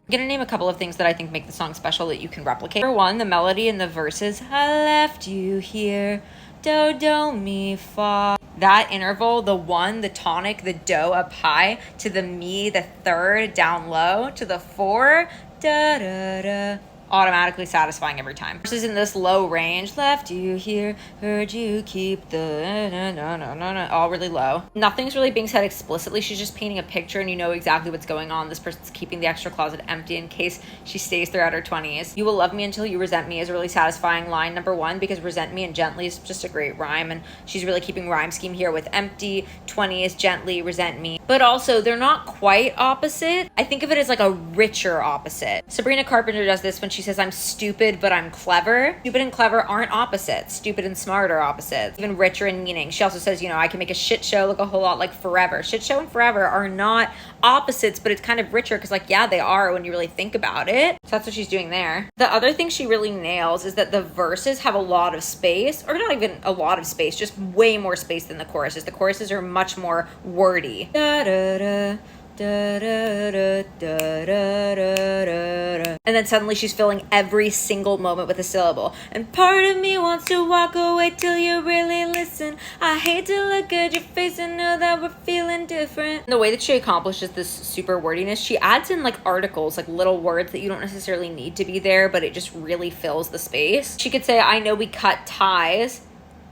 I'm gonna name a couple of things that I think make the song special that you can replicate. Number one, the melody in the verses, I left you here, do, mi, fa. That interval, the one, the tonic, the do up high, to the mi, the third, down low, to the four, da, da, da. Automatically satisfying every time. Versus in this low range, left you here, heard you keep the all really low. Nothing's really being said explicitly. She's just painting a picture and you know exactly what's going on. This person's keeping the extra closet empty in case she stays throughout her 20s. You will love me until you resent me is a really satisfying line, number one, because resent me and gently is just a great rhyme, and she's really keeping rhyme scheme here with empty, 20s, gently, resent me. But also, they're not quite opposite. I think of it as like a richer opposite. Sabrina Carpenter does this when she says, I'm stupid, but I'm clever. Stupid and clever aren't opposites. Stupid and smart are opposites. Even richer in meaning. She also says, I can make a shit show look a whole lot like forever. Shit show and forever are not opposites, but it's kind of richer because they are when you really think about it. So that's what she's doing there. The other thing she really nails is that the verses have a lot of space, or not even a lot of space, just way more space than the choruses. The choruses are much more wordy. Da, da, da. Da, da, da, da, da, da, da. And then suddenly she's filling every single moment with a syllable. And part of me wants to walk away till you really listen. I hate to look at your face and know that we're feeling different. And the way that she accomplishes this super wordiness, she adds in articles, little words that you don't necessarily need to be there, but it just really fills the space. She could say, I know we cut ties,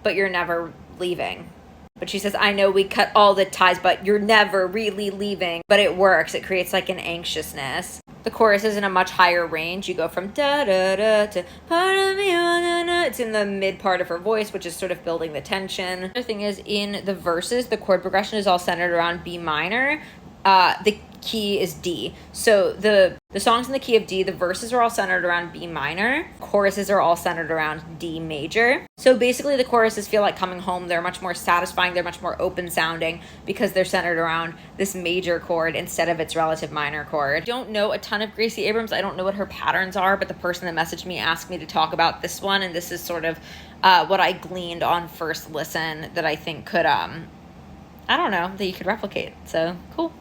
but you're never leaving. But she says, I know we cut all the ties, but you're never really leaving. But it works. It creates an anxiousness. The chorus is in a much higher range. You go from da da da to part of me, na, na. It's in the mid part of her voice, which is sort of building the tension. The other thing is in the verses, the chord progression is all centered around B minor. The key is D. So the songs in the key of D, the verses are all centered around B minor. Choruses are all centered around D major. So basically the choruses feel like coming home. They're much more satisfying. They're much more open sounding because they're centered around this major chord instead of its relative minor chord. I don't know a ton of Gracie Abrams. I don't know what her patterns are, but the person that messaged me asked me to talk about this one, and this is sort of what I gleaned on first listen that I think could, that you could replicate. So cool.